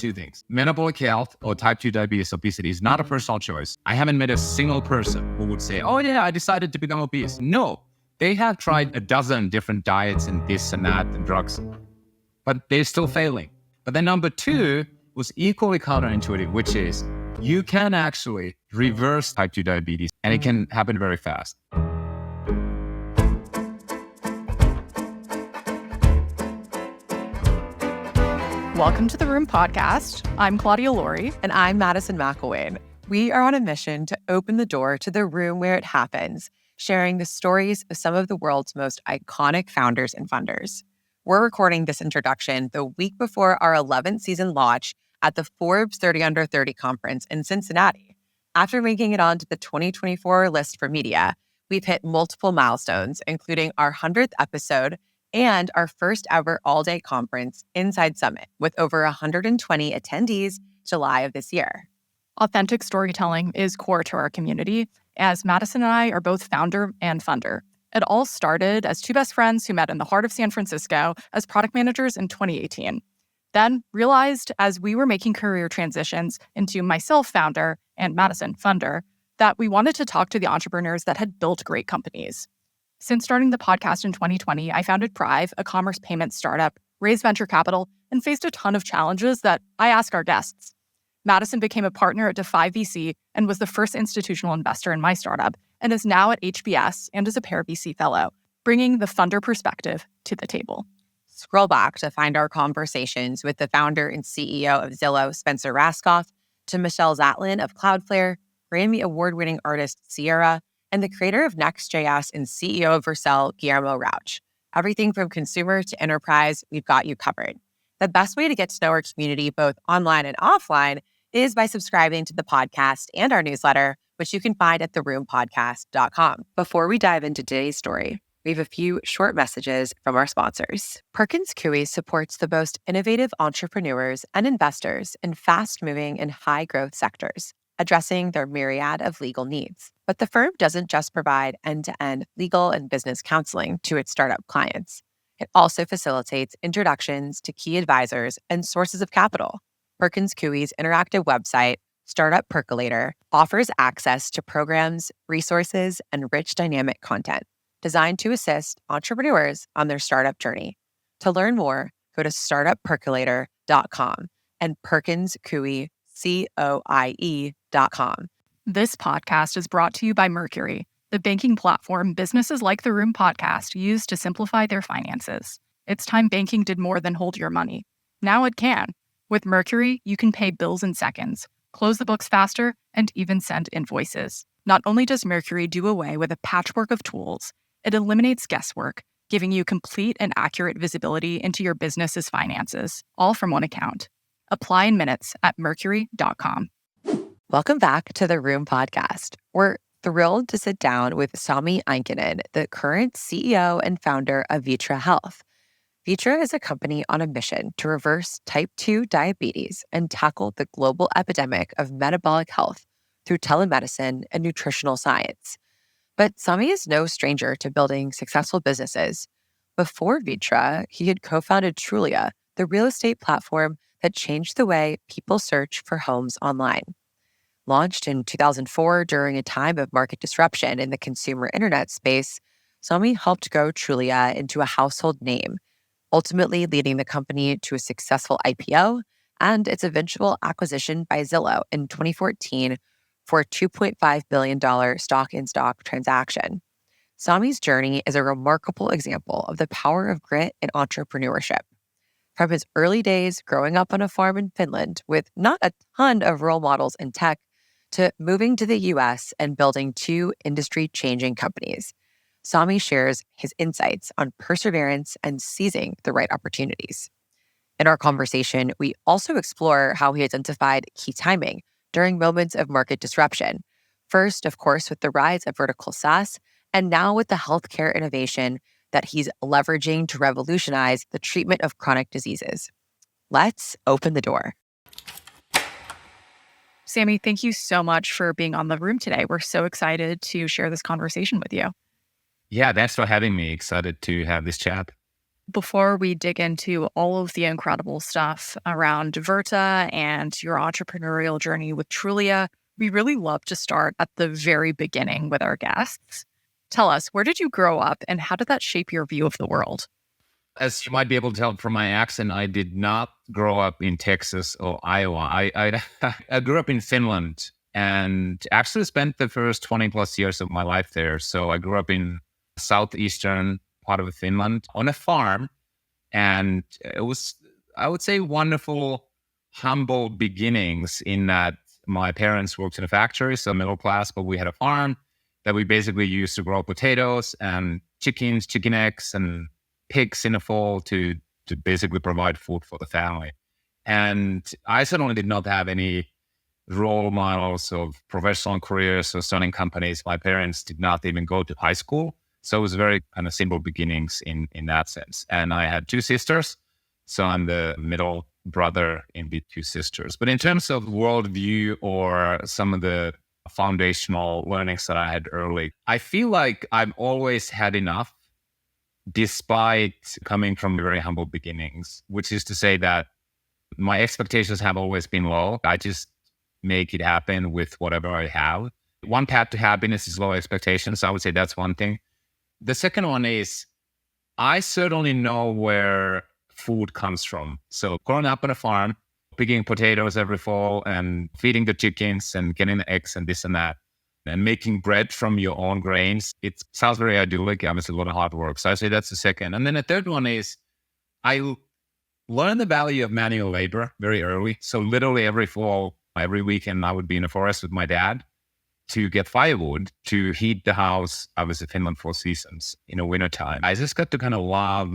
two things. Metabolic health or type 2 diabetes, obesity is not a personal choice. I haven't met a single person who would say, oh yeah, I decided to become obese. No, they have tried a dozen different diets and this and that and drugs, but they're still failing. But then number two was equally counterintuitive, which is you can actually reverse type 2 diabetes and it can happen very fast. Welcome to the Room Podcast. I'm Claudia Laurie. And I'm Madison McElwain. We are on a mission to open the door to the room where it happens, sharing the stories of some of the world's most iconic founders and funders. We're recording this introduction the week before our 11th season launch at the Forbes 30 Under 30 conference in Cincinnati. After making it onto the 2024 list for media, we've hit multiple milestones, including our 100th episode and our first ever all-day conference, Inside Summit, with over 120 attendees July of this year. Authentic storytelling is core to our community, as Madison and I are both founder and funder. It all started as two best friends who met in the heart of San Francisco as product managers in 2018. Then realized as we were making career transitions into myself founder and Madison funder, that we wanted to talk to the entrepreneurs that had built great companies. Since starting the podcast in 2020, I founded Prive, a commerce payments startup, raised venture capital, and faced a ton of challenges that I ask our guests. Madison became a partner at Defy VC and was the first institutional investor in my startup, and is now at HBS and is a Pair VC fellow, bringing the funder perspective to the table. Scroll back to find our conversations with the founder and CEO of Zillow, Spencer Rascoff, to Michelle Zatlin of Cloudflare, Grammy award-winning artist Sierra, and the creator of Next.js and CEO of Vercel, Guillermo Rauch. Everything from consumer to enterprise, we've got you covered. The best way to get to know our community, both online and offline, is by subscribing to the podcast and our newsletter, which you can find at theroompodcast.com. Before we dive into today's story, we have a few short messages from our sponsors. Perkins Coie supports the most innovative entrepreneurs and investors in fast-moving and high-growth sectors, addressing their myriad of legal needs. But the firm doesn't just provide end-to-end legal and business counseling to its startup clients. It also facilitates introductions to key advisors and sources of capital. Perkins Coie's interactive website, Startup Percolator, offers access to programs, resources, and rich dynamic content designed to assist entrepreneurs on their startup journey. To learn more, go to startuppercolator.com and Perkins Coie, COIE.com. This podcast is brought to you by Mercury, the banking platform businesses like the Room Podcast use to simplify their finances. It's time banking did more than hold your money. Now it can. With Mercury, you can pay bills in seconds, close the books faster, and even send invoices. Not only does Mercury do away with a patchwork of tools, it eliminates guesswork, giving you complete and accurate visibility into your business's finances, all from one account. Apply in minutes at mercury.com. Welcome back to the Room Podcast. We're thrilled to sit down with Sami Inkinen, the current CEO and founder of Virta Health. Virta is a company on a mission to reverse type 2 diabetes and tackle the global epidemic of metabolic health through telemedicine and nutritional science. But Sami is no stranger to building successful businesses. Before Virta, he had co-founded Trulia, the real estate platform that changed the way people search for homes online. Launched in 2004 during a time of market disruption in the consumer internet space, Sami helped grow Trulia into a household name, ultimately leading the company to a successful IPO and its eventual acquisition by Zillow in 2014 for a $2.5 billion stock-in-stock transaction. Sami's journey is a remarkable example of the power of grit and entrepreneurship. From his early days growing up on a farm in Finland with not a ton of role models in tech, to moving to the US and building two industry-changing companies, Sami shares his insights on perseverance and seizing the right opportunities. In our conversation, we also explore how he identified key timing during moments of market disruption. First, of course, with the rise of vertical SaaS, and now with the healthcare innovation that he's leveraging to revolutionize the treatment of chronic diseases. Let's open the door. Sami, thank you so much for being on the Room today. We're so excited to share this conversation with you. Yeah, thanks for having me. Excited to have this chat. Before we dig into all of the incredible stuff around Virta and your entrepreneurial journey with Trulia, we really love to start at the very beginning with our guests. Tell us, where did you grow up and how did that shape your view of the world? As you might be able to tell from my accent, I did not grow up in Texas or Iowa. I grew up in Finland and actually spent the first 20 plus years of my life there. So I grew up in southeastern part of Finland on a farm. And it was, I would say, wonderful, humble beginnings in that my parents worked in a factory, so middle class, but we had a farm that we basically used to grow potatoes and chickens, chicken eggs, and pigs in the fall to basically provide food for the family. And I certainly did not have any role models of professional careers or starting companies. My parents did not even go to high school. So it was very kind of simple beginnings in that sense. And I had two sisters. So I'm the middle brother in the two sisters. But in terms of worldview or some of the foundational learnings that I had early, I feel like I've always had enough despite coming from very humble beginnings, which is to say that my expectations have always been low. I just make it happen with whatever I have. One path to happiness is low expectations. I would say that's one thing. The second one is I certainly know where food comes from. So growing up on a farm, picking potatoes every fall and feeding the chickens and getting the eggs and this and that, and making bread from your own grains. It sounds very idyllic. Obviously, a lot of hard work. So I say that's the second. And then the third one is I learned the value of manual labor very early. So literally every fall, every weekend, I would be in the forest with my dad to get firewood to heat the house. I was in Finland 4 seasons in the wintertime. I just got to kind of love,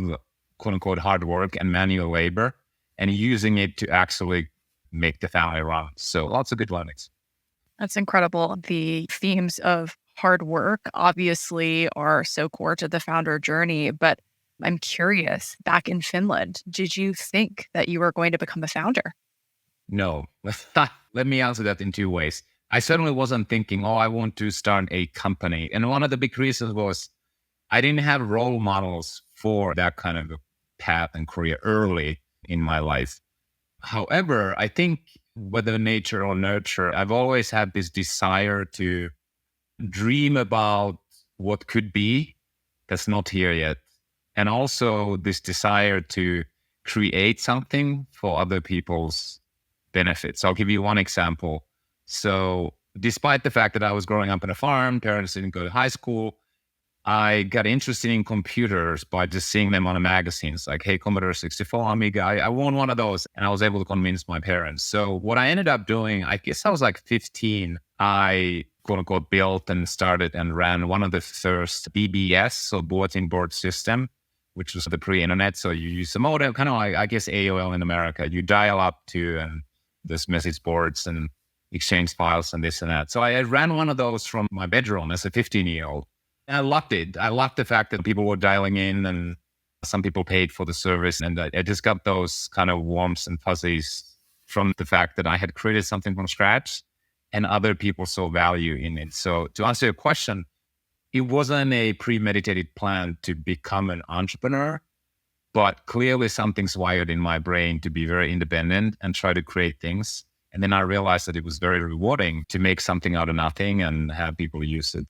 quote unquote, hard work and manual labor and using it to actually make the family run. So lots of good learnings. That's incredible. The themes of hard work obviously are so core to the founder journey, but I'm curious, back in Finland, did you think that you were going to become a founder? No. Let me answer that in two ways. I certainly wasn't thinking, I want to start a company. And one of the big reasons was I didn't have role models for that kind of a path and career early in my life. However, I think whether nature or nurture, I've always had this desire to dream about what could be that's not here yet. And also this desire to create something for other people's benefits. I'll give you one example. So despite the fact that I was growing up on a farm, parents didn't go to high school, I got interested in computers by just seeing them on the magazines, like, hey, Commodore 64, Amiga, I want one of those. And I was able to convince my parents. So what I ended up doing, I guess I was like 15, I quote unquote built and started and ran one of the first BBS, so bulletin board system, which was the pre-internet. So you use a modem, kind of like, I guess, AOL in America. You dial up to this message boards and exchange files and this and that. So I ran one of those from my bedroom as a 15-year-old. I loved it. I loved the fact that people were dialing in and some people paid for the service. And I just got those kind of warmths and fuzzies from the fact that I had created something from scratch and other people saw value in it. So to answer your question, it wasn't a premeditated plan to become an entrepreneur, but clearly something's wired in my brain to be very independent and try to create things. And then I realized that it was very rewarding to make something out of nothing and have people use it.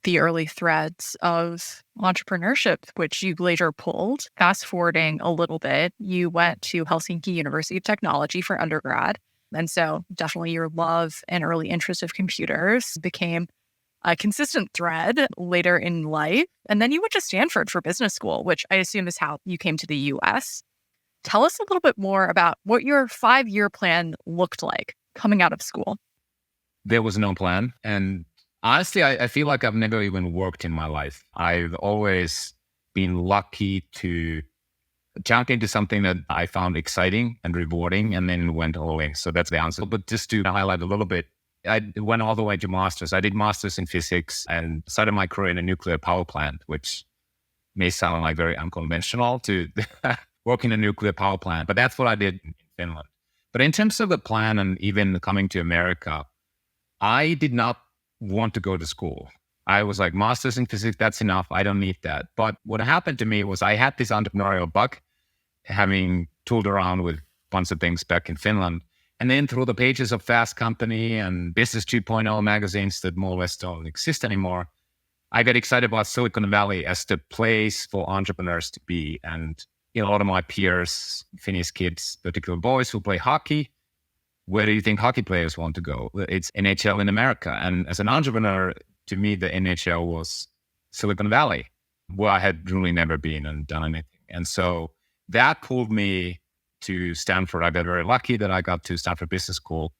The early threads of entrepreneurship, which you later pulled. Fast forwarding a little bit, you went to Helsinki University of Technology for undergrad. And so definitely your love and early interest of computers became a consistent thread later in life. And then you went to Stanford for business school, which I assume is how you came to the US. Tell us a little bit more about what your 5-year plan looked like coming out of school. There was no plan. And honestly, I feel like I've never even worked in my life. I've always been lucky to jump into something that I found exciting and rewarding and then went all in. So that's the answer. But just to highlight a little bit, I went all the way to master's. I did master's in physics and started my career in a nuclear power plant, which may sound like very unconventional to work in a nuclear power plant. But that's what I did in Finland. But in terms of the plan and even coming to America, I did not want to go to school. I was like, master's in physics, that's enough. I don't need that. But what happened to me was I had this entrepreneurial bug, having tooled around with a bunch of things back in Finland. And then through the pages of Fast Company and Business 2.0 magazines that more or less don't exist anymore, I got excited about Silicon Valley as the place for entrepreneurs to be. And a lot of my peers, Finnish kids, particularly boys who play hockey, where do you think hockey players want to go? It's NHL in America. And as an entrepreneur, to me, the NHL was Silicon Valley, where I had really never been and done anything. And so that pulled me to Stanford. I got very lucky that I got to Stanford Business School,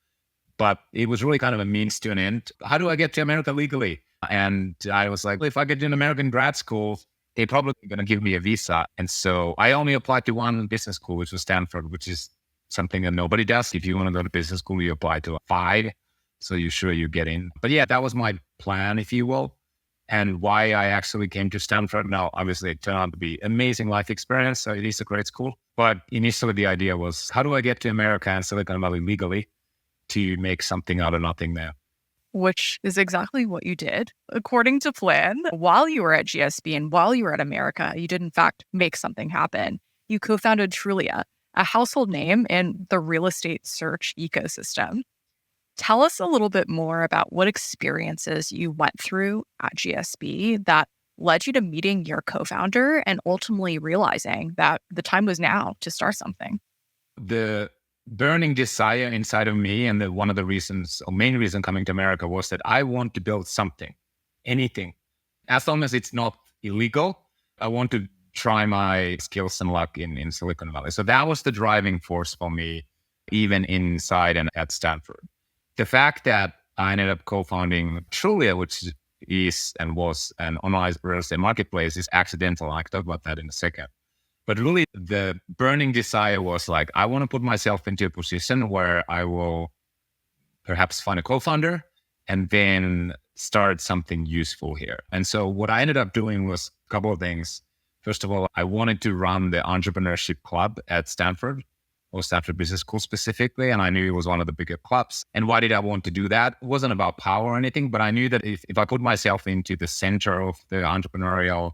but it was really kind of a means to an end. How do I get to America legally? And I was like, well, if I get to an American grad school, they're probably going to give me a visa. And so I only applied to one business school, which was Stanford, which is something that nobody does. If you want to go to business school, you apply to 5. So you're sure you get in. But yeah, that was my plan, if you will, and why I actually came to Stanford. Now, obviously, it turned out to be an amazing life experience. So it is a great school. But initially, the idea was, how do I get to America and Silicon Valley legally to make something out of nothing there? Which is exactly what you did. According to plan, while you were at GSB and while you were at America, you did in fact make something happen. You co-founded Trulia, a household name in the real estate search ecosystem. Tell us a little bit more about what experiences you went through at GSB that led you to meeting your co-founder and ultimately realizing that the time was now to start something. The burning desire inside of me, and one of the reasons, or main reason coming to America, was that I want to build something, anything. As long as it's not illegal, I want to try my skills and luck in Silicon Valley. So that was the driving force for me, even inside and at Stanford. The fact that I ended up co-founding Trulia, which is and was an online real estate marketplace, is accidental. I can talk about that in a second. But really, the burning desire was like, I want to put myself into a position where I will perhaps find a co-founder and then start something useful here. And so what I ended up doing was a couple of things. First of all, I wanted to run the entrepreneurship club at Stanford, or Stanford Business School specifically, and I knew it was one of the bigger clubs. And why did I want to do that? It wasn't about power or anything, but I knew that if I put myself into the center of the entrepreneurial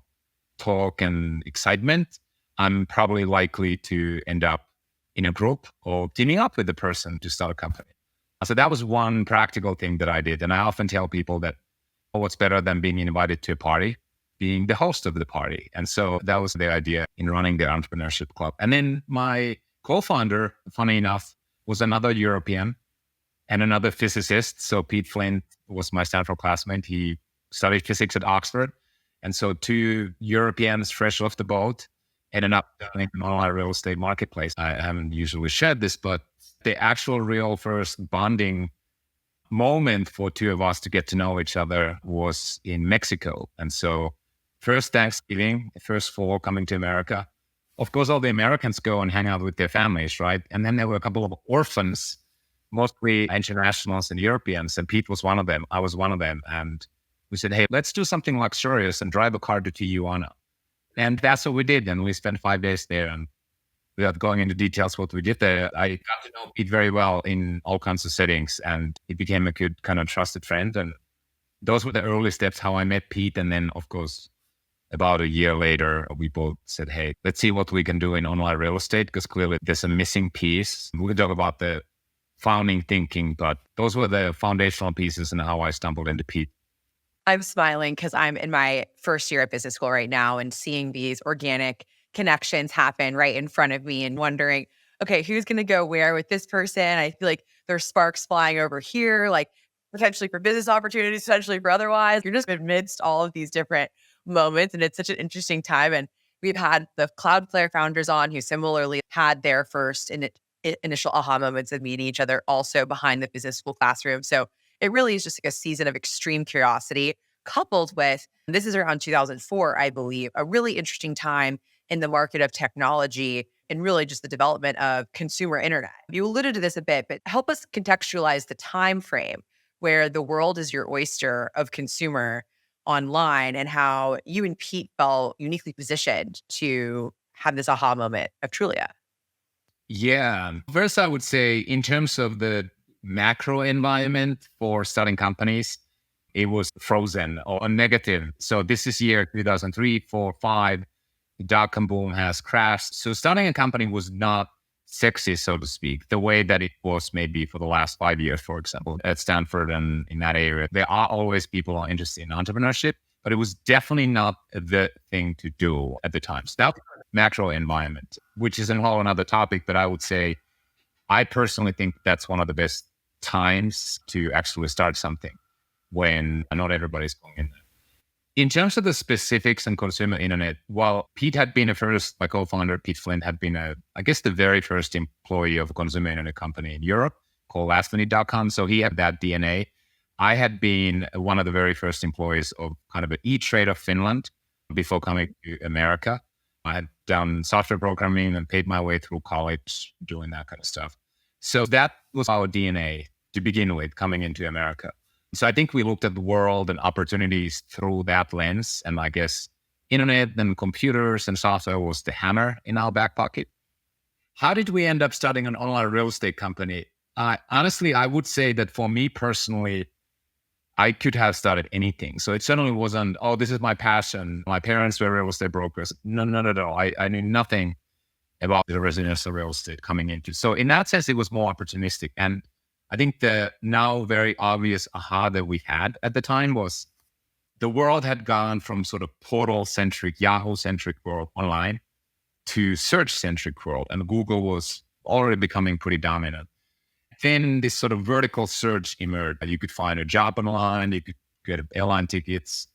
talk and excitement, I'm probably likely to end up in a group or teaming up with the person to start a company. So that was one practical thing that I did. And I often tell people that, what's better than being invited to a party? Being the host of the party. And so that was the idea in running the entrepreneurship club. And then my co-founder, funny enough, was another European and another physicist. So Pete Flint was my Stanford classmate. He studied physics at Oxford. And so 2 Europeans fresh off the boat ended up doing an online real estate marketplace. I haven't usually shared this, but the actual real first bonding moment for 2 of us to get to know each other was in Mexico. And so first Thanksgiving, first fall coming to America, of course, all the Americans go and hang out with their families, right? And then there were a couple of orphans, mostly internationals and Europeans, and Pete was one of them. I was one of them. And we said, hey, let's do something luxurious and drive a car to Tijuana. And that's what we did. And we spent 5 days there. And without going into details what we did there, I got to know Pete very well in all kinds of settings. And he became a good kind of trusted friend. And those were the early steps, how I met Pete. And then, of course, about a year later, we both said, hey, let's see what we can do in online real estate, because clearly there's a missing piece. We can talk about the founding thinking, but those were the foundational pieces and how I stumbled into Pete. I'm smiling because I'm in my first year at business school right now and seeing these organic connections happen right in front of me and wondering, okay, who's going to go where with this person? I feel like there's sparks flying over here, like potentially for business opportunities, potentially for otherwise. You're just amidst all of these different moments, and it's such an interesting time. And we've had the Cloudflare founders on who similarly had their first initial aha moments of meeting each other also behind the business school classroom. So it really is just like a season of extreme curiosity coupled with, this is around 2004, I believe, a really interesting time in the market of technology and really just the development of consumer internet. You alluded to this a bit, but help us contextualize the time frame where the world is your oyster of consumer online and how you and Pete felt uniquely positioned to have this aha moment of Trulia. Yeah. First, I would say in terms of the macro environment for starting companies, it was frozen or negative. So this is year 2003, 4, 5. The dot-com boom has crashed. So starting a company was not sexy, so to speak, the way that it was maybe for the last 5 years, for example, at Stanford and in that area. There are always people who are interested in entrepreneurship, but it was definitely not the thing to do at the time. So that was the macro environment, which is a whole another topic, but I would say I personally think that's one of the best times to actually start something when not everybody's going in there. In terms of the specifics on consumer internet, while Pete had been my co-founder, Pete Flint, had been I guess the very first employee of a consumer internet company in Europe called lastminute.com. So he had that DNA. I had been one of the very first employees of kind of an E-Trade of Finland before coming to America. I had done software programming and paid my way through college doing that kind of stuff. So that was our DNA to begin with coming into America. So I think we looked at the world and opportunities through that lens. And I guess internet and computers and software was the hammer in our back pocket. How did we end up starting an online real estate company? Honestly, I would say that for me personally, I could have started anything. So it certainly wasn't, oh, this is my passion. My parents were real estate brokers. No. I knew nothing about the residential real estate coming into. So in that sense, it was more opportunistic. And I think the now very obvious aha that we had at the time was the world had gone from sort of portal-centric, Yahoo-centric world online to search-centric world. And Google was already becoming pretty dominant. Then this sort of vertical search emerged. You could find a job online. You could get airline tickets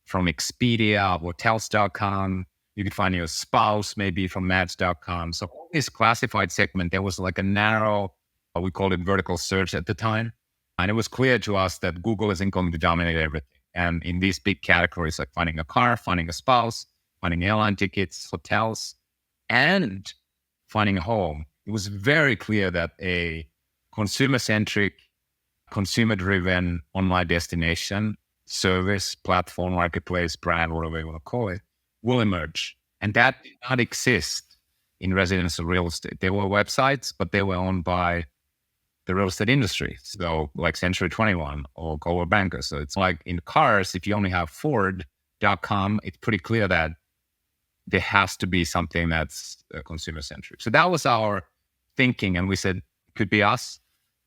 from Expedia, hotels.com. You could find your spouse maybe from match.com. So all this classified segment, there was like a narrow, we called it vertical search at the time. And it was clear to us that Google isn't going to dominate everything. And in these big categories, like finding a car, finding a spouse, finding airline tickets, hotels, and finding a home, it was very clear that a consumer-centric, consumer-driven online destination, service, platform, marketplace, brand, whatever you want to call it, will emerge. And that did not exist in residential real estate. There were websites, but they were owned by the real estate industry. So like Century 21 or Coldwell Banker. So it's like in cars, if you only have Ford.com, it's pretty clear that there has to be something that's consumer centric. So that was our thinking. And we said, it could be us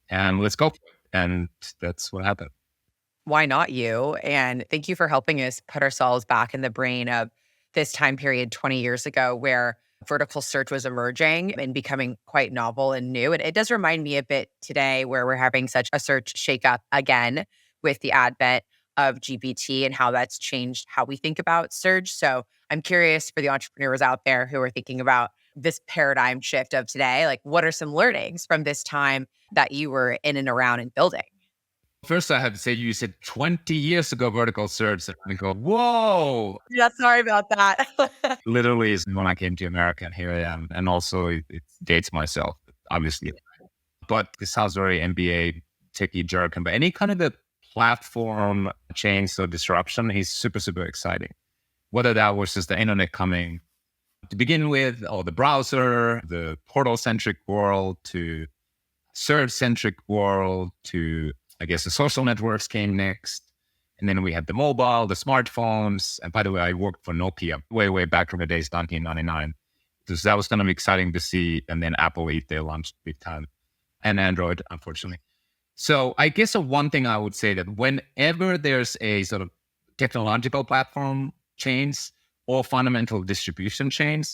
and let's go for it. And that's what happened. Why not you? And thank you for helping us put ourselves back in the brain of this time period 20 years ago where vertical search was emerging and becoming quite novel and new. And it does remind me a bit today where we're having such a search shakeup again with the advent of GPT and how that's changed how we think about search. So I'm curious for the entrepreneurs out there who are thinking about this paradigm shift of today, like what are some learnings from this time that you were in and around and building? First, I have to say, you said 20 years ago, vertical search. And I go, whoa. Yeah, sorry about that. Literally is when I came to America, and here I am. And also it dates myself, obviously. But this sounds very MBA, techie jargon. But any kind of the platform change or disruption is super, super exciting. Whether that was just the internet coming to begin with, or the browser, the portal-centric world, to search-centric world, to I guess the social networks came next. And then we had the mobile, the smartphones. And by the way, I worked for Nokia way back from the days, 1999. So that was kind of exciting to see. And then Apple eat their lunch big time. And Android, unfortunately. So I guess the one thing I would say that whenever there's a sort of technological platform change or fundamental distribution change,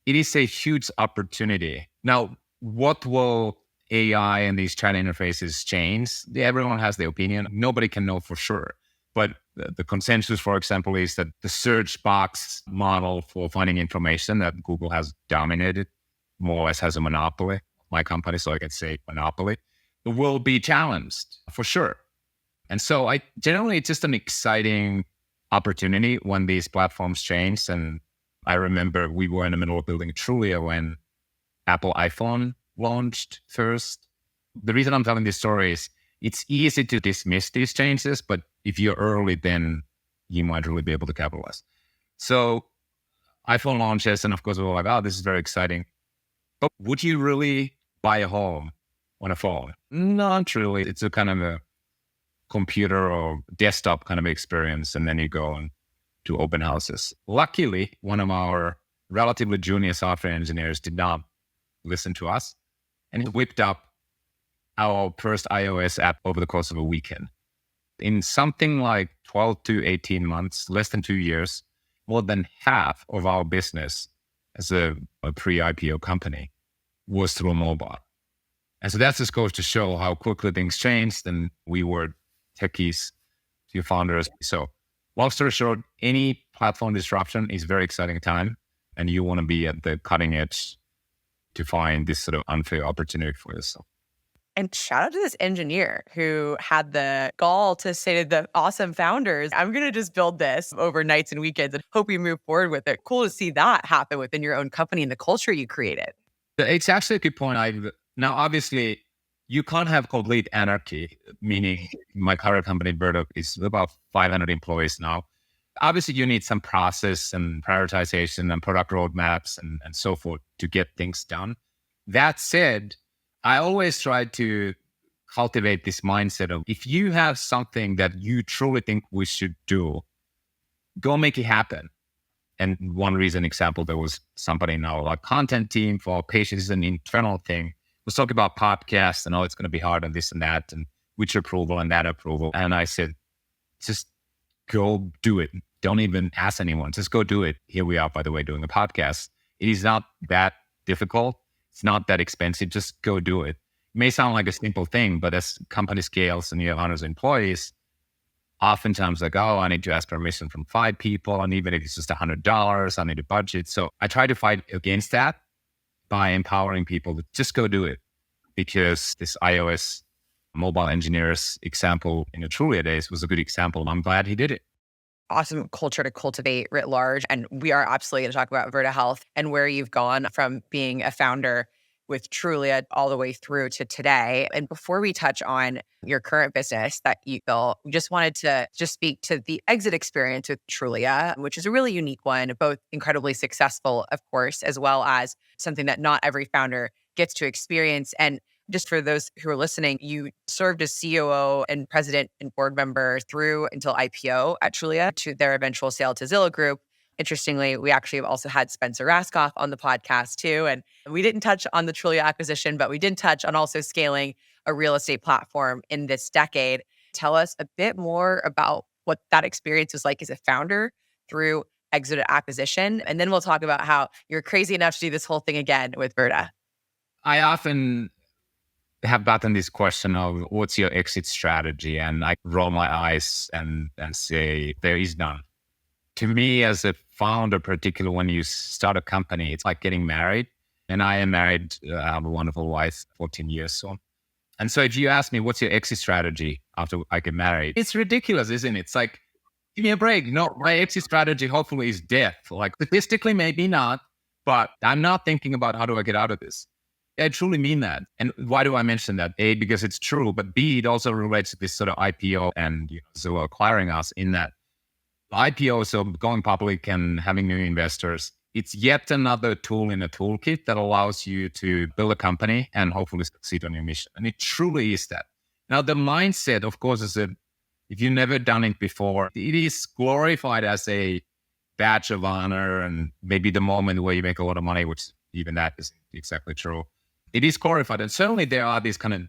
it is a huge opportunity. Now, what will AI and these chat interfaces change? Everyone has their opinion. Nobody can know for sure. But the consensus, for example, is that the search box model for finding information that Google has dominated, more or less has a monopoly, my company, so I can say monopoly, will be challenged for sure. And so generally, it's just an exciting opportunity when these platforms change. And I remember we were in the middle of building Trulia when Apple iPhone launched first. The reason I'm telling this story is it's easy to dismiss these changes, but if you're early, then you might really be able to capitalize. So iPhone launches, and of course, we're like, oh, this is very exciting. But would you really buy a home on a phone? Not really. It's a kind of a computer or desktop kind of experience, and then you go on to open houses. Luckily, one of our relatively junior software engineers did not listen to us, and he whipped up our first iOS app over the course of a weekend. In something like 12 to 18 months, less than 2 years, more than half of our business as a pre-IPO company was through mobile. And so that just goes to show how quickly things changed, and we were techies to founders. So long story short, any platform disruption is a very exciting time, and you want to be at the cutting edge to find this sort of unfair opportunity for yourself. And shout out to this engineer who had the gall to say to the awesome founders, I'm going to just build this over nights and weekends and hope you move forward with it. Cool to see that happen within your own company and the culture you created. It's actually a good point. Now, obviously, you can't have complete anarchy, meaning my current company, Virta, is about 500 employees now. Obviously, you need some process and prioritization and product roadmaps and so forth to get things done. That said, I always try to cultivate this mindset of, if you have something that you truly think we should do, go make it happen. And one recent example, there was somebody in our content team for our pages, an internal thing, was talking about podcasts and it's going to be hard and this and that and which approval and that approval. And I said, just go do it. Don't even ask anyone. Just go do it. Here we are, by the way, doing a podcast. It is not that difficult. It's not that expensive. Just go do it. It may sound like a simple thing, but as company scales and you have hundreds of employees, oftentimes like, I need to ask permission from 5 people. And even if it's just $100, I need a budget. So I try to fight against that by empowering people to just go do it. Because this iOS mobile engineers example in the Trulia days was a good example. I'm glad he did it. Awesome culture to cultivate writ large. And we are absolutely going to talk about Virta Health and where you've gone from being a founder with Trulia all the way through to today. And before we touch on your current business that you built, we just wanted to just speak to the exit experience with Trulia, which is a really unique one, both incredibly successful, of course, as well as something that not every founder gets to experience. And just for those who are listening, you served as COO and president and board member through until IPO at Trulia to their eventual sale to Zillow Group. Interestingly, we actually have also had Spencer Raskoff on the podcast too. And we didn't touch on the Trulia acquisition, but we did touch on also scaling a real estate platform in this decade. Tell us a bit more about what that experience was like as a founder through exit acquisition. And then we'll talk about how you're crazy enough to do this whole thing again with Virta. I often have gotten this question of what's your exit strategy? And I roll my eyes and say, there is none. To me, as a founder, particularly when you start a company, it's like getting married. And I am married. I have a wonderful wife, 14 years so. And so if you ask me, what's your exit strategy after I get married? It's ridiculous, isn't it? It's like, give me a break. No, my exit strategy hopefully is death. Like statistically, maybe not, but I'm not thinking about how do I get out of this. I truly mean that. And why do I mention that? A, because it's true, but B, it also relates to this sort of IPO and Zillow acquiring us in that IPO, so going public and having new investors, it's yet another tool in a toolkit that allows you to build a company and hopefully succeed on your mission. And it truly is that. Now, the mindset, of course, is that if you've never done it before, it is glorified as a badge of honor and maybe the moment where you make a lot of money, which even that isn't exactly true. It is glorified. And certainly there are these kind of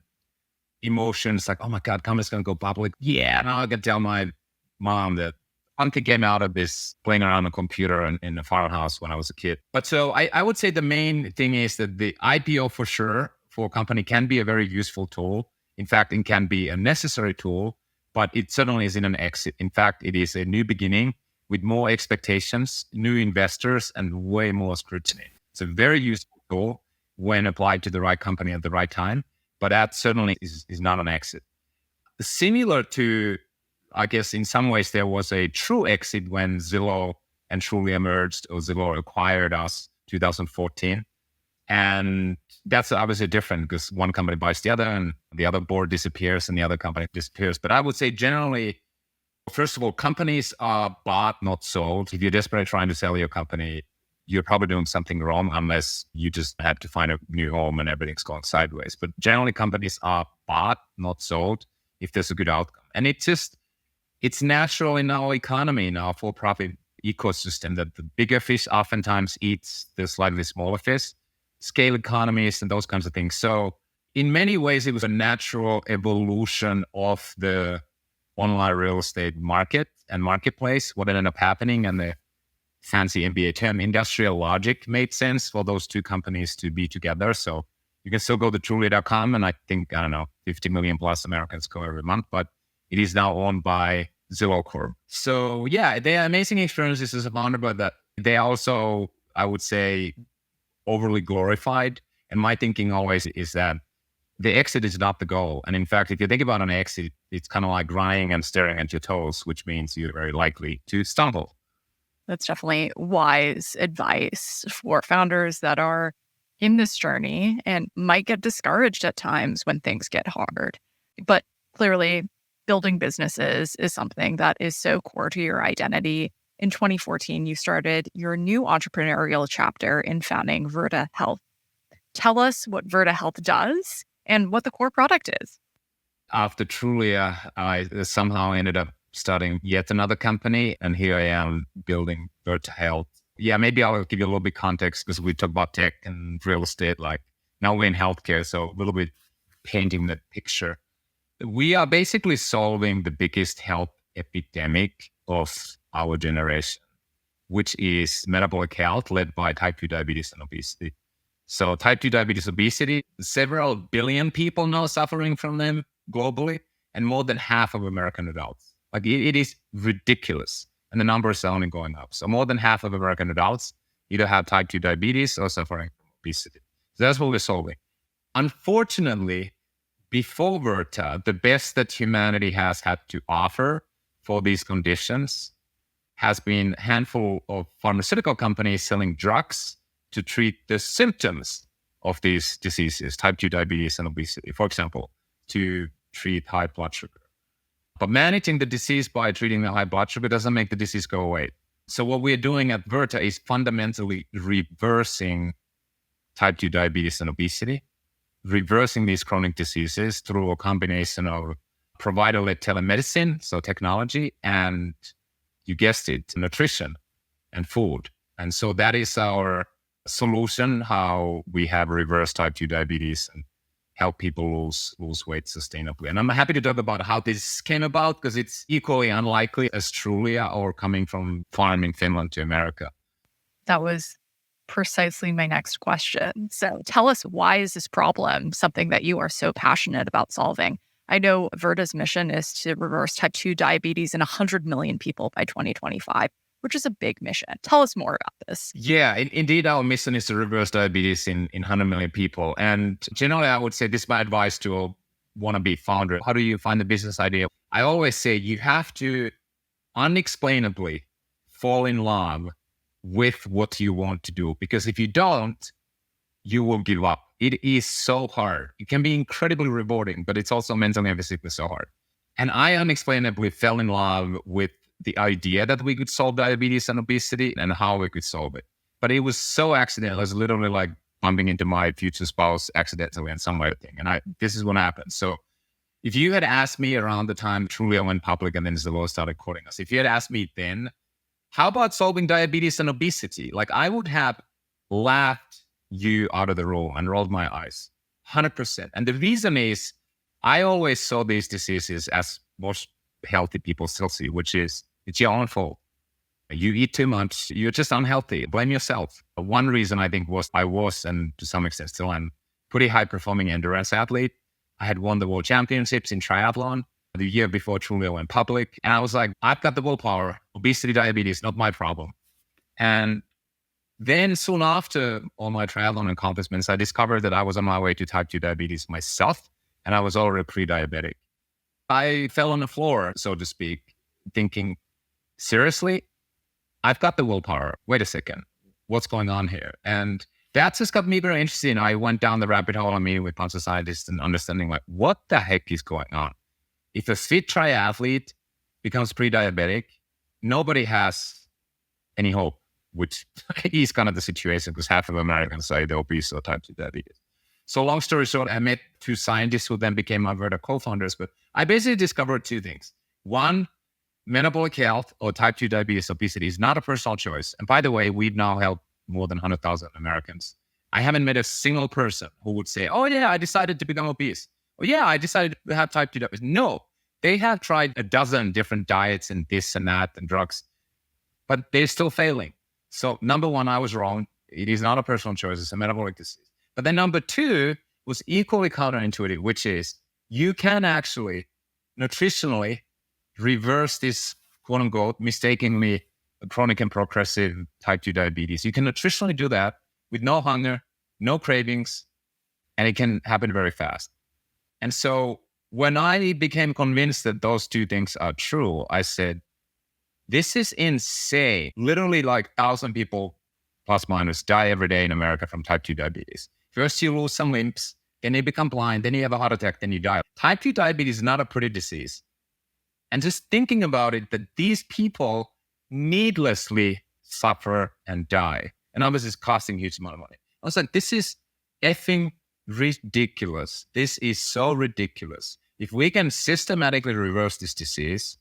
emotions like, oh my God, company's going to go public. Yeah, now I can tell my mom that something came out of this playing around on a computer in a farmhouse when I was a kid. But so I would say the main thing is that the IPO for sure for a company can be a very useful tool. In fact, it can be a necessary tool, but it certainly isn't an exit. In fact, it is a new beginning with more expectations, new investors, and way more scrutiny. It's a very useful tool when applied to the right company at the right time, but that certainly is not an exit. Similar to, I guess, in some ways, there was a true exit when Zillow and Trulia merged, or Zillow acquired us 2014. And that's obviously different because one company buys the other and the other board disappears and the other company disappears. But I would say generally, first of all, companies are bought, not sold. If you're desperately trying to sell your company, you're probably doing something wrong unless you just had to find a new home and everything's going sideways. But generally, companies are bought, not sold, if there's a good outcome. And it's natural in our economy, in our for-profit ecosystem, that the bigger fish oftentimes eats the slightly smaller fish, scale economies and those kinds of things. So in many ways, it was a natural evolution of the online real estate market and marketplace. What ended up happening, and the fancy MBA term, industrial logic, made sense for those two companies to be together. So you can still go to Trulia.com, and I think, 50 million plus Americans go every month, but it is now owned by Zillow Corp. So yeah, they are amazing experiences as a founder, but that they are also, I would say, overly glorified. And my thinking always is that the exit is not the goal. And in fact, if you think about an exit, it's kind of like running and staring at your toes, which means you're very likely to stumble. That's definitely wise advice for founders that are in this journey and might get discouraged at times when things get hard. But clearly, building businesses is something that is so core to your identity. In 2014, you started your new entrepreneurial chapter in founding Virta Health. Tell us what Virta Health does and what the core product is. After Trulia, I somehow ended up starting yet another company, and here I am building Virta Health. Yeah, maybe I'll give you a little bit context, because we talk about tech and real estate. Like, now we're in healthcare, so a little bit painting that picture. We are basically solving the biggest health epidemic of our generation, which is metabolic health, led by type 2 diabetes and obesity. So type 2 diabetes, obesity, several billion people now suffering from them globally, and more than half of American adults. Like, it is ridiculous. And the numbers are only going up. So more than half of American adults either have type 2 diabetes or suffering from obesity. So that's what we're solving. Unfortunately, before Virta, the best that humanity has had to offer for these conditions has been a handful of pharmaceutical companies selling drugs to treat the symptoms of these diseases, type 2 diabetes and obesity, for example, to treat high blood sugar. But managing the disease by treating the high blood sugar doesn't make the disease go away. So what we're doing at Virta is fundamentally reversing type 2 diabetes and obesity, reversing these chronic diseases through a combination of provider-led telemedicine, so technology, and you guessed it, nutrition and food. And so that is our solution, how we have reversed type 2 diabetes and help people lose weight sustainably. And I'm happy to talk about how this came about, because it's equally unlikely as Trulia or coming from farming Finland to America. That was precisely my next question. So tell us, why is this problem something that you are so passionate about solving? I know Virta's mission is to reverse type 2 diabetes in 100 million people by 2025, which is a big mission. Tell us more about this. Yeah, indeed, our mission is to reverse diabetes in 100 million people. And generally, I would say this is my advice to a wannabe founder. How do you find the business idea? I always say you have to unexplainably fall in love with what you want to do. Because if you don't, you will give up. It is so hard. It can be incredibly rewarding, but it's also mentally and physically so hard. And I unexplainably fell in love with the idea that we could solve diabetes and obesity and how we could solve it. But it was so accidental. It was literally like bumping into my future spouse accidentally in some way thing. And this is what happened. So if you had asked me around the time Trulia went public and then Zillow started quoting us, if you had asked me then, how about solving diabetes and obesity? Like, I would have laughed you out of the room and rolled my eyes, 100%. And the reason is, I always saw these diseases as most healthy people still see, which is, it's your own fault. You eat too much, you're just unhealthy, blame yourself. One reason I think was I was, and to some extent still am, pretty high performing endurance athlete. I had won the world championships in triathlon the year before Trulia went public. And I was like, I've got the willpower, obesity, diabetes, not my problem. And then soon after all my triathlon accomplishments, I discovered that I was on my way to type 2 diabetes myself, and I was already pre-diabetic. I fell on the floor, so to speak, thinking, seriously? I've got the willpower. Wait a second. What's going on here? And that just got me very interested. I went down the rabbit hole and meeting with a bunch of scientists and understanding, like, what the heck is going on? If a fit triathlete becomes pre-diabetic, nobody has any hope, which is kind of the situation, because half of Americans are either obese or type 2 diabetes. So long story short, I met two scientists who then became my Virta co-founders. But I basically discovered two things. One, metabolic health or type 2 diabetes, obesity is not a personal choice. And by the way, we've now helped more than 100,000 Americans. I haven't met a single person who would say, oh yeah, I decided to become obese. Oh yeah, I decided to have type 2 diabetes. No, they have tried a dozen different diets and this and that and drugs, but they're still failing. So number one, I was wrong. It is not a personal choice. It's a metabolic disease. But then number two was equally counterintuitive, which is you can actually nutritionally reverse this quote unquote mistakenly chronic and progressive type 2 diabetes. You can nutritionally do that with no hunger, no cravings, and it can happen very fast. And so when I became convinced that those two things are true, I said, this is insane. Literally like 1,000 people plus minus die every day in America from type 2 diabetes. First you lose some limbs, then you become blind, then you have a heart attack, then you die. Type 2 diabetes is not a pretty disease. And just thinking about it, that these people needlessly suffer and die. And obviously it's costing a huge amount of money. I was like, this is effing ridiculous. This is so ridiculous. If we can systematically reverse this disease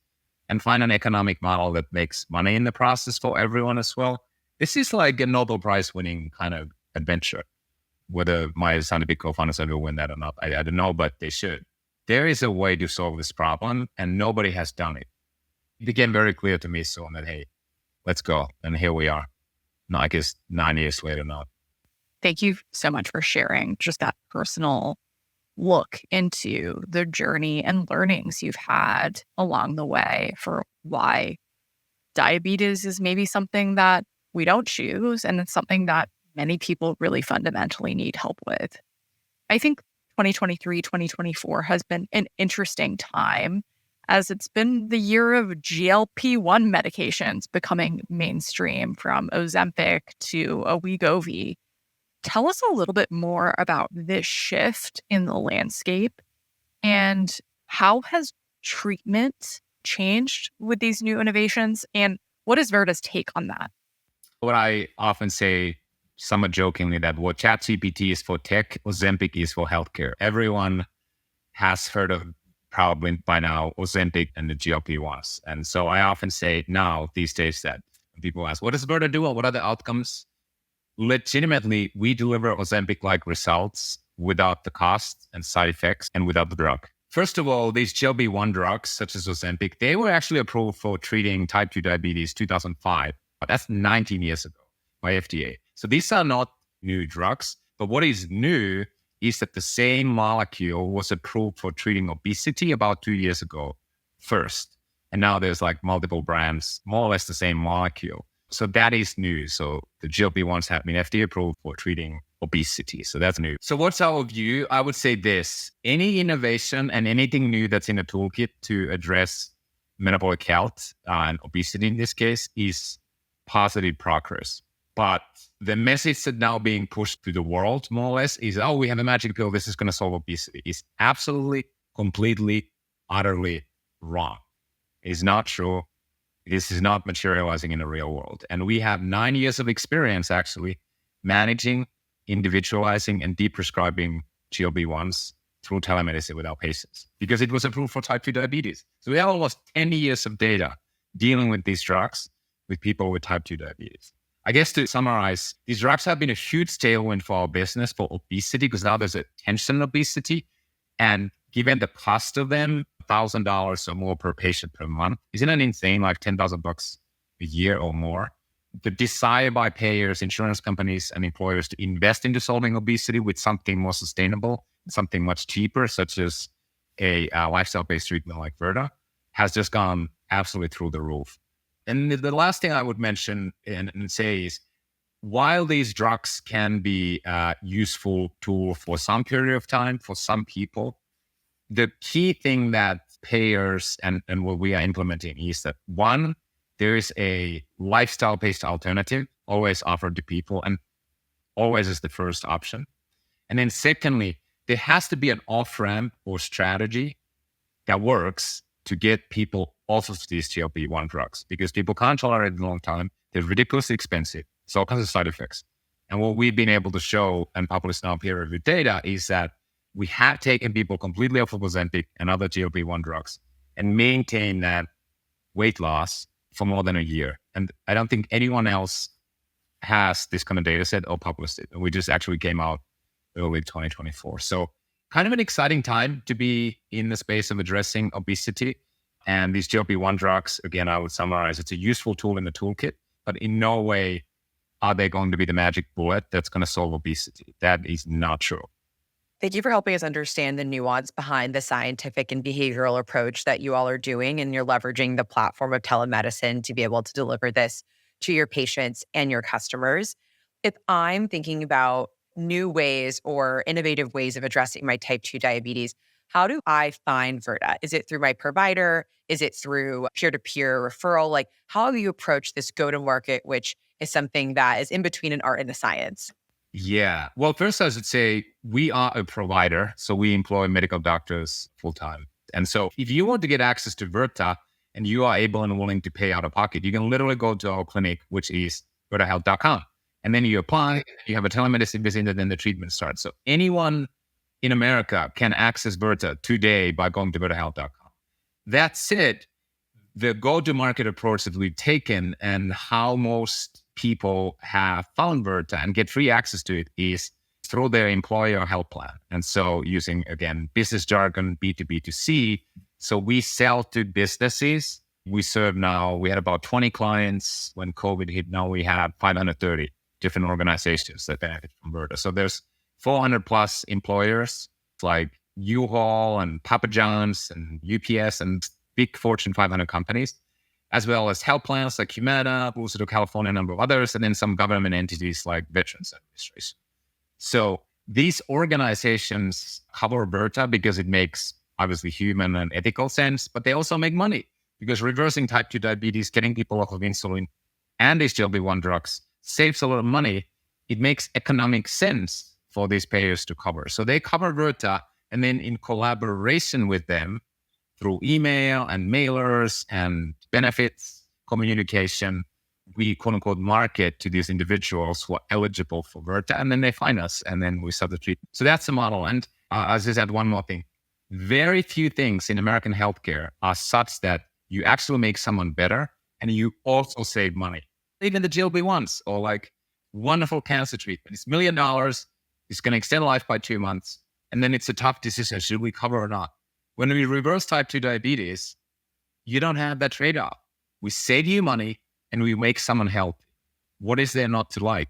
and find an economic model that makes money in the process for everyone as well, this is like a Nobel Prize winning kind of adventure. Whether my scientific co-founders ever win that or not, I don't know, but they should. There is a way to solve this problem and nobody has done it. It became very clear to me soon that, hey, let's go. And here we are. No, I guess 9 years later now. Thank you so much for sharing just that personal look into the journey and learnings you've had along the way for why diabetes is maybe something that we don't choose and it's something that many people really fundamentally need help with. I think 2023, 2024 has been an interesting time as it's been the year of GLP-1 medications becoming mainstream, from Ozempic to Wegovy. Tell us a little bit more about this shift in the landscape and how has treatment changed with these new innovations, and what is Virta's take on that? What I often say, somewhat jokingly, that what ChatGPT is for tech, Ozempic is for healthcare. Everyone has heard of, probably by now, Ozempic and the GLP-1s. And so I often say now, these days, that when people ask, what does Virta do? What are the outcomes? Legitimately, we deliver Ozempic-like results without the cost and side effects and without the drug. First of all, these GLP-1 drugs, such as Ozempic, they were actually approved for treating type 2 diabetes 2005. But that's 19 years ago by FDA. So these are not new drugs. But what is new is that the same molecule was approved for treating obesity about 2 years ago first. And now there's like multiple brands, more or less the same molecule. So that is new. So the GLP-1s have been FDA approved for treating obesity. So that's new. So what's our view? I would say this: any innovation and anything new that's in a toolkit to address metabolic health and obesity in this case is positive progress. But the message that now being pushed to the world, more or less, is, oh, we have a magic pill, this is going to solve obesity, is absolutely, completely, utterly wrong. It is not true. This is not materializing in the real world. And we have 9 years of experience actually managing, individualizing, and deprescribing GLP-1s through telemedicine with our patients, because it was approved for type 2 diabetes. So we have almost 10 years of data dealing with these drugs with people with type 2 diabetes. I guess to summarize, these drugs have been a huge tailwind for our business for obesity, because now there's attention on obesity. And given the cost of them, $1,000 or more per patient per month, isn't it insane? Like $10,000 a year or more. The desire by payers, insurance companies, and employers to invest into solving obesity with something more sustainable, something much cheaper, such as a lifestyle-based treatment like Virta, has just gone absolutely through the roof. And the last thing I would mention and say is, while these drugs can be a useful tool for some period of time, for some people, the key thing that payers and what we are implementing is that, one, there is a lifestyle-based alternative always offered to people, and always is the first option. And then secondly, there has to be an off-ramp or strategy that works to get people off of these GLP-1 drugs, because people can't tolerate it a long time. They're ridiculously expensive. It's all kinds of side effects. And what we've been able to show and publish now peer-reviewed data is that we have taken people completely off of Ozempic and other GLP-1 drugs and maintained that weight loss for more than a year. And I don't think anyone else has this kind of data set or published it. And we just actually came out early 2024. So kind of an exciting time to be in the space of addressing obesity. And these GLP-1 drugs, again, I would summarize, it's a useful tool in the toolkit, but in no way are they going to be the magic bullet that's going to solve obesity. That is not true. Thank you for helping us understand the nuance behind the scientific and behavioral approach that you all are doing, and you're leveraging the platform of telemedicine to be able to deliver this to your patients and your customers. If I'm thinking about new ways or innovative ways of addressing my type 2 diabetes, how do I find Virta? Is it through my provider? Is it through peer-to-peer referral? Like, how have you approached this go-to-market, which is something that is in between an art and a science? Yeah. Well, first, I should say we are a provider. So we employ medical doctors full time. And so if you want to get access to Virta and you are able and willing to pay out of pocket, you can literally go to our clinic, which is virtahealth.com. And then you apply, you have a telemedicine visit, and then the treatment starts. So anyone in America can access Virta today by going to virtahealth.com. That said, the go-to-market approach that we've taken and how most people have found Virta and get free access to it is through their employer health plan. And so using, again, business jargon, B2B2C. So we sell to businesses. We serve now, we had about 20 clients when COVID hit. Now we have 530 different organizations that benefit from Virta. So there's 400 plus employers like U-Haul and Papa John's and UPS and big Fortune 500 companies, as well as health plans like Humana, Booster California, a number of others, and then some government entities like Veterans Administration. So these organizations cover Virta because it makes obviously human and ethical sense, but they also make money because reversing type 2 diabetes, getting people off of insulin and these GLP-1 drugs saves a lot of money. It makes economic sense for these payers to cover. So they cover Virta, and then in collaboration with them through email and mailers and benefits communication, we quote unquote market to these individuals who are eligible for Virta, and then they find us and then we start the treatment. So that's the model. And I just add one more thing. Very few things in American healthcare are such that you actually make someone better and you also save money. Even the GLP-1s or like wonderful cancer treatment. It's $1 million. It's going to extend life by 2 months. And then it's a tough decision. Should we cover or not? When we reverse type 2 diabetes, you don't have that trade-off. We save you money and we make someone healthy. What is there not to like?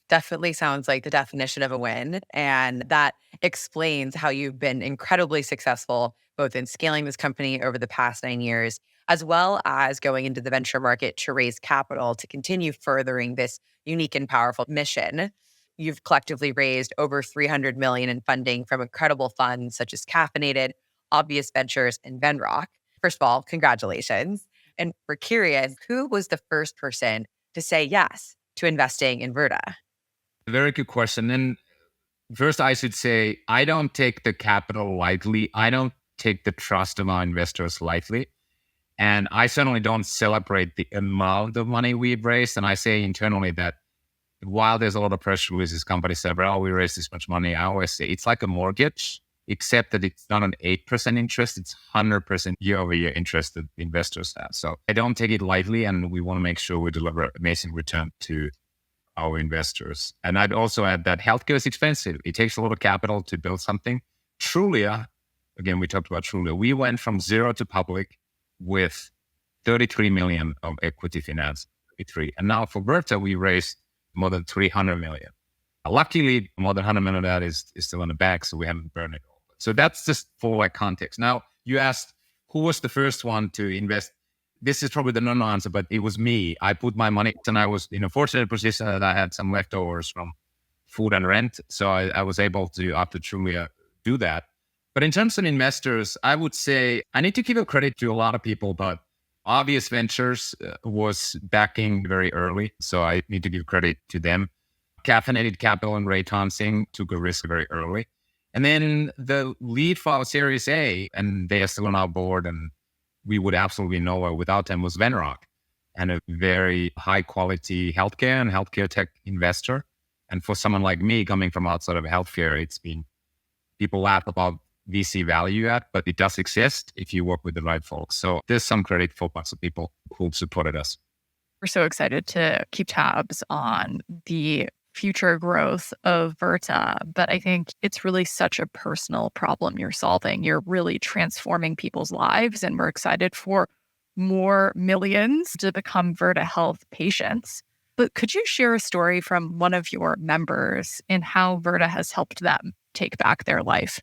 Definitely sounds like the definition of a win. And that explains how you've been incredibly successful, both in scaling this company over the past 9 years, as well as going into the venture market to raise capital to continue furthering this unique and powerful mission. You've collectively raised over $300 million in funding from incredible funds such as Caffeinated, Obvious Ventures, and Venrock. First of all, congratulations. And we're curious, who was the first person to say yes to investing in Virta? Very good question. And first, I should say, I don't take the capital lightly. I don't take the trust of our investors lightly. And I certainly don't celebrate the amount of money we've raised. And I say internally that while there's a lot of pressure with this company said, oh, we raised this much money, I always say it's like a mortgage, except that it's not an 8% interest, it's 100% year-over-year interest that investors have. So I don't take it lightly, and we want to make sure we deliver amazing return to our investors. And I'd also add that healthcare is expensive. It takes a lot of capital to build something. Trulia, again, we talked about Trulia. We went from zero to public with 33 million of equity finance, 33. And now for Virta, we raised more than 300 million. Luckily, more than 100 million of that is still in the bank, so we haven't burned it all. So that's just for like context. Now, you asked who was the first one to invest. This is probably the non-answer, but it was me. I put my money, and I was in a fortunate position that I had some leftovers from food and rent. So I was able to, after Trulia, do that. But in terms of investors, I would say I need to give a credit to a lot of people, but Obvious Ventures was backing very early. So I need to give credit to them. Caffeinated Capital and Ray Tonsing took a risk very early. And then the lead for our Series A, and they are still on our board, and we would absolutely nowhere without them, was Venrock, and a very high quality healthcare and healthcare tech investor. And for someone like me coming from outside of healthcare, people laugh about VC value add, but it does exist if you work with the right folks. So there's some credit for lots of people who supported us. We're so excited to keep tabs on the future growth of Virta, but I think it's really such a personal problem you're solving. You're really transforming people's lives, and we're excited for more millions to become Virta Health patients. But could you share a story from one of your members and how Virta has helped them take back their life?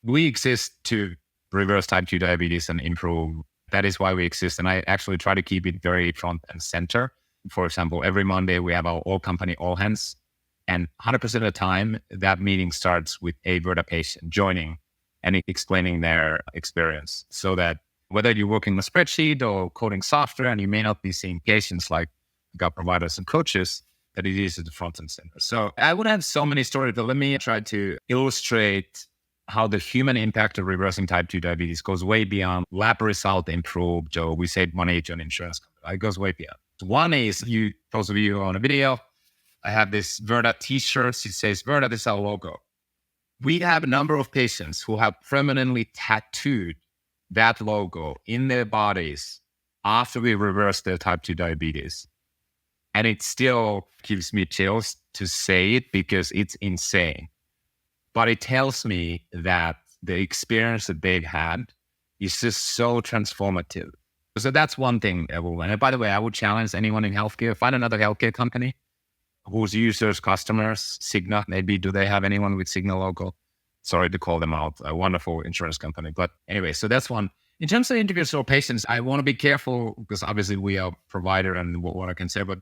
We exist to reverse type 2 diabetes and improve. That is why we exist. And I actually try to keep it very front and center. For example, every Monday we have our all company all hands. And 100% of the time, that meeting starts with a Virta patient joining and explaining their experience, so that whether you're working on a spreadsheet or coding software and you may not be seeing patients like our providers and coaches, that it is at the front and center. So I would have so many stories, but let me try to illustrate how the human impact of reversing type 2 diabetes goes way beyond lab result improved, or we save money to an insurance company. It goes way beyond. One is, those of you who are on a video, I have this Virta t-shirt. It says Virta, this is our logo. We have a number of patients who have permanently tattooed that logo in their bodies after we reverse their type 2 diabetes. And it still gives me chills to say it because it's insane. But it tells me that the experience that they've had is just so transformative. So that's one thing, everyone. And by the way, I would challenge anyone in healthcare, find another healthcare company whose users, customers, Cigna, maybe do they have anyone with Cigna logo? Sorry to call them out, a wonderful insurance company. But anyway, so that's one. In terms of interviews or patients, I want to be careful because obviously we are a provider and what I can say, but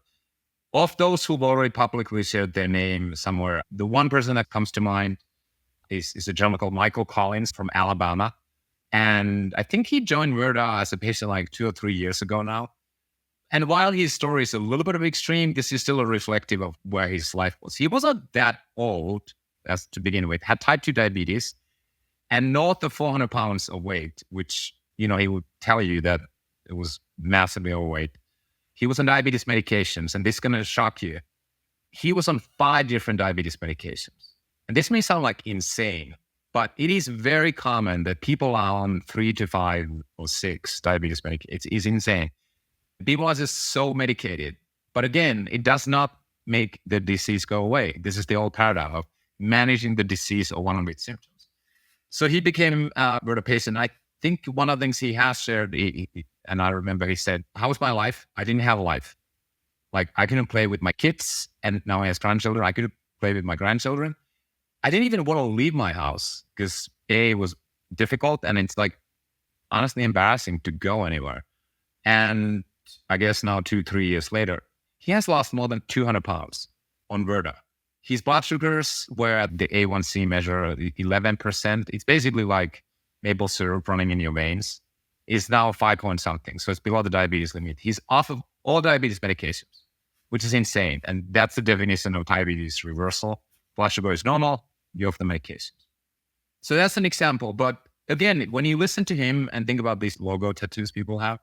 of those who've already publicly shared their name somewhere, the one person that comes to mind is a gentleman called Michael Collins from Alabama. And I think he joined Virta as a patient like 2 or 3 years ago now. And while his story is a little bit of extreme, this is still a reflective of where his life was. He wasn't that old, as to begin with, had type 2 diabetes and north of 400 pounds of weight, which, he would tell you that it was massively overweight. He was on diabetes medications, and this is going to shock you. He was on 5 different diabetes medications. And this may sound like insane, but it is very common that people are on 3 to 5 or 6 diabetes medications. It's insane. People are just so medicated. But again, it does not make the disease go away. This is the old paradigm of managing the disease or one of its symptoms. So he became a Virta patient. I think one of the things he has shared, and I remember he said, how was my life? I didn't have a life. Like, I couldn't play with my kids, and now he has grandchildren. I couldn't play with my grandchildren. I didn't even want to leave my house because it was difficult, and it's like honestly embarrassing to go anywhere. And I guess now 2-3 years later, he has lost more than 200 pounds on Virta. His blood sugars were at the A1C measure 11%. It's basically like maple syrup running in your veins. Is now 5 point something. So it's below the diabetes limit. He's off of all diabetes medications, which is insane. And that's the definition of diabetes reversal. Blood sugar is normal. You're off the medications. So that's an example. But again, when you listen to him and think about these logo tattoos people have,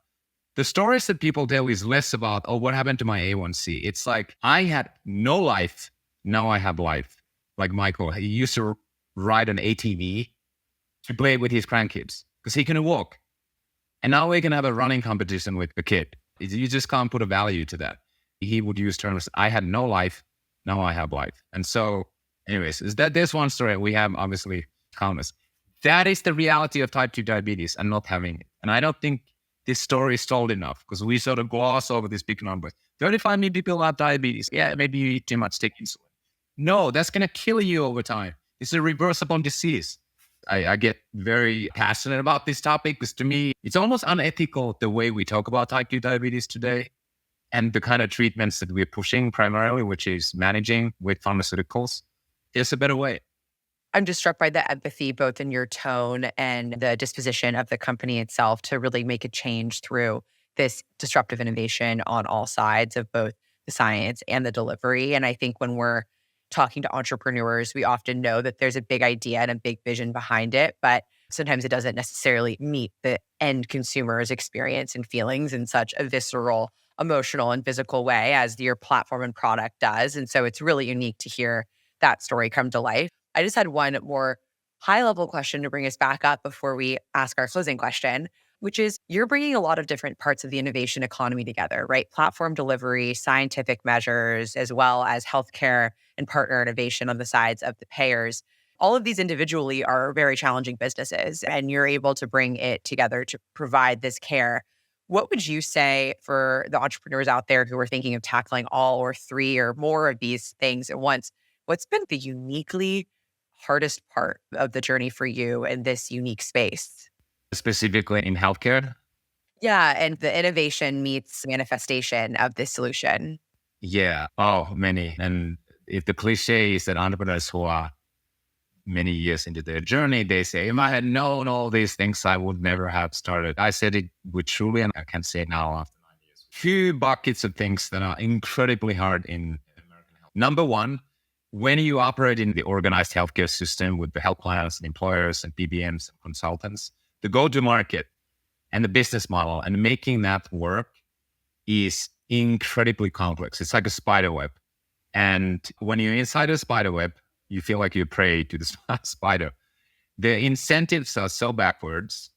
the stories that people tell is less about, oh, what happened to my A1C? It's like, I had no life. Now I have life. Like Michael, he used to ride an ATV to play with his grandkids because he couldn't walk. And now we can have a running competition with a kid. You just can't put a value to that. He would use terms, I had no life. Now I have life. And so anyways, there's one story. We have obviously countless. That is the reality of type 2 diabetes and not having it. And I don't think this story is told enough because we sort of gloss over this big number. 35 million people have diabetes. Yeah, maybe you eat too much, take insulin. No, that's going to kill you over time. It's a reversible disease. I get very passionate about this topic because to me, it's almost unethical the way we talk about type 2 diabetes today and the kind of treatments that we're pushing primarily, which is managing with pharmaceuticals. There's a better way. I'm just struck by the empathy, both in your tone and the disposition of the company itself to really make a change through this disruptive innovation on all sides of both the science and the delivery. And I think when we're talking to entrepreneurs, we often know that there's a big idea and a big vision behind it, but sometimes it doesn't necessarily meet the end consumer's experience and feelings in such a visceral, emotional and physical way as your platform and product does. And so it's really unique to hear that story come to life. I just had one more high-level question to bring us back up before we ask our closing question, which is you're bringing a lot of different parts of the innovation economy together, right? Platform delivery, scientific measures, as well as healthcare and partner innovation on the sides of the payers. All of these individually are very challenging businesses, and you're able to bring it together to provide this care. What would you say for the entrepreneurs out there who are thinking of tackling all or three or more of these things at once? What's been the uniquely hardest part of the journey for you in this unique space? Specifically in healthcare? Yeah, and the innovation meets manifestation of this solution. Yeah. Oh, many. And if the cliche is that entrepreneurs who are many years into their journey, they say, if I had known all these things, I would never have started. I said it with Trulia, and I can say it now after 9 years. Few buckets of things that are incredibly hard in American health. Number one, when you operate in the organized healthcare system with the health plans and employers and PBMs and consultants, the go-to-market and the business model and making that work is incredibly complex. It's like a spider web. And when you're inside a spider web, you feel like you're prey to the spider. The incentives are so backwards.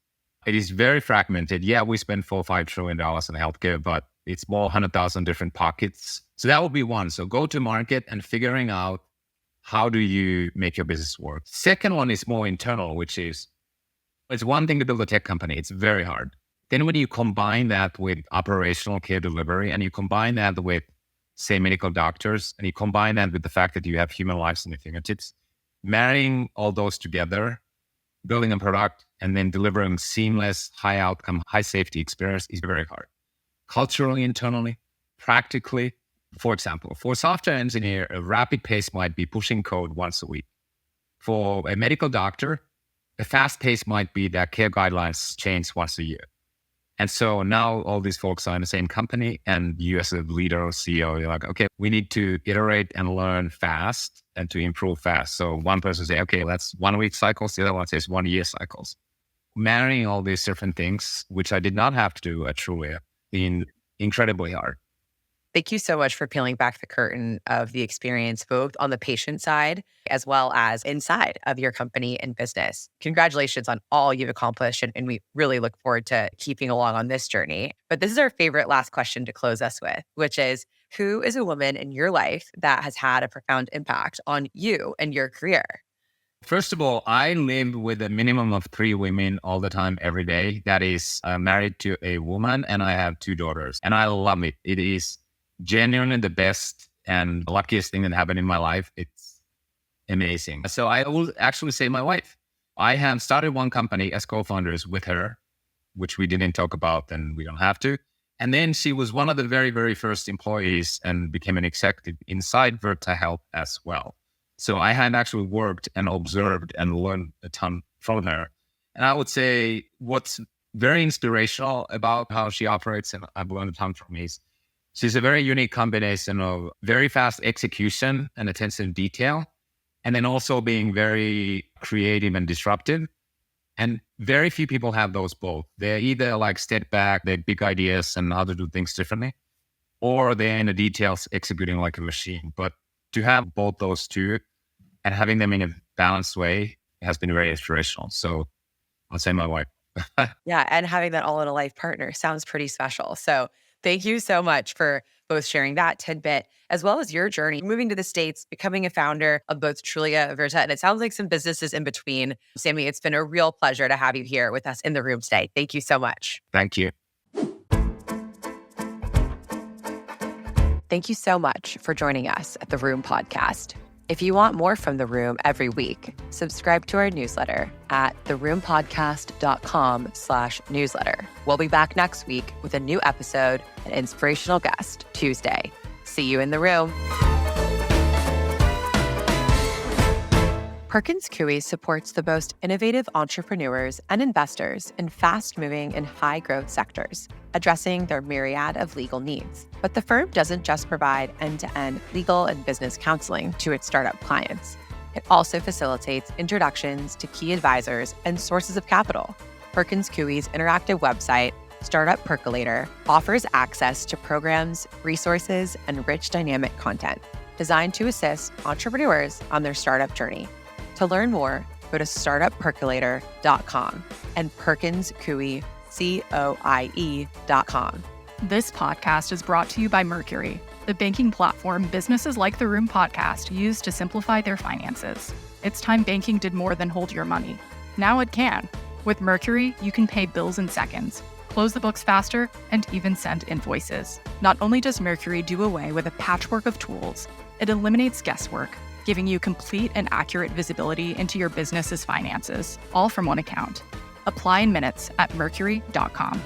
It is very fragmented. Yeah, we spend $4 or $5 trillion in healthcare, but it's more 100,000 different pockets. So that would be one. So go to market and figuring out how do you make your business work. Second one is more internal, which is, it's one thing to build a tech company. It's very hard. Then when you combine that with operational care delivery and you combine that with, say, medical doctors, and you combine that with the fact that you have human lives in your fingertips, marrying all those together, building a product, and then delivering seamless, high outcome, high safety experience is very hard. Culturally, internally, practically. For example, for a software engineer, a rapid pace might be pushing code once a week. For a medical doctor, a fast pace might be that care guidelines change once a year. And so now all these folks are in the same company, and you as a leader or CEO, you're like, okay, we need to iterate and learn fast and to improve fast. So one person say, okay, that's 1 week cycles. The other one says 1 year cycles. Marrying all these different things, which I did not have to do at Trulia, being incredibly hard. Thank you so much for peeling back the curtain of the experience, both on the patient side as well as inside of your company and business. Congratulations on all you've accomplished, and we really look forward to keeping along on this journey. But this is our favorite last question to close us with, which is, who is a woman in your life that has had a profound impact on you and your career? First of all, I live with a minimum of 3 women all the time, every day. That is, I'm married to a woman and I have 2 daughters, and I love it. It is genuinely the best and luckiest thing that happened in my life. It's amazing. So I will actually say my wife. I have started one company as co-founders with her, which we didn't talk about and we don't have to. And then she was one of the very, very first employees and became an executive inside Virta Health as well. So I had actually worked and observed and learned a ton from her. And I would say what's very inspirational about how she operates, and I've learned a ton from, is she's a very unique combination of very fast execution and attention to detail, and then also being very creative and disruptive. And very few people have those both. They're either like step back, they have big ideas and how to do things differently, or they're in the details executing like a machine. But to have both those two and having them in a balanced way has been very inspirational. So I'll say my wife. Yeah, and having that all in a life partner sounds pretty special. So thank you so much for both sharing that tidbit, as well as your journey, moving to the States, becoming a founder of both Trulia and Virta, and it sounds like some businesses in between. Sami, it's been a real pleasure to have you here with us in the room today. Thank you so much. Thank you. Thank you so much for joining us at The Room Podcast. If you want more from The Room every week, subscribe to our newsletter at theroompodcast.com/newsletter. We'll be back next week with a new episode, an inspirational guest, Tuesday. See you in the room. Perkins Coie supports the most innovative entrepreneurs and investors in fast-moving and high-growth sectors, addressing their myriad of legal needs. But the firm doesn't just provide end-to-end legal and business counseling to its startup clients. It also facilitates introductions to key advisors and sources of capital. Perkins Coie's interactive website, Startup Percolator offers access to programs, resources, and rich dynamic content designed to assist entrepreneurs on their startup journey. To learn more, go to startuppercolator.com and Perkins Coie, COIE.com. This podcast is brought to you by Mercury, the banking platform businesses like the Room podcast use to simplify their finances. It's time banking did more than hold your money. Now it can. With Mercury, you can pay bills in seconds, close the books faster, and even send invoices. Not only does Mercury do away with a patchwork of tools, it eliminates guesswork, giving you complete and accurate visibility into your business's finances, all from one account. Apply in minutes at mercury.com.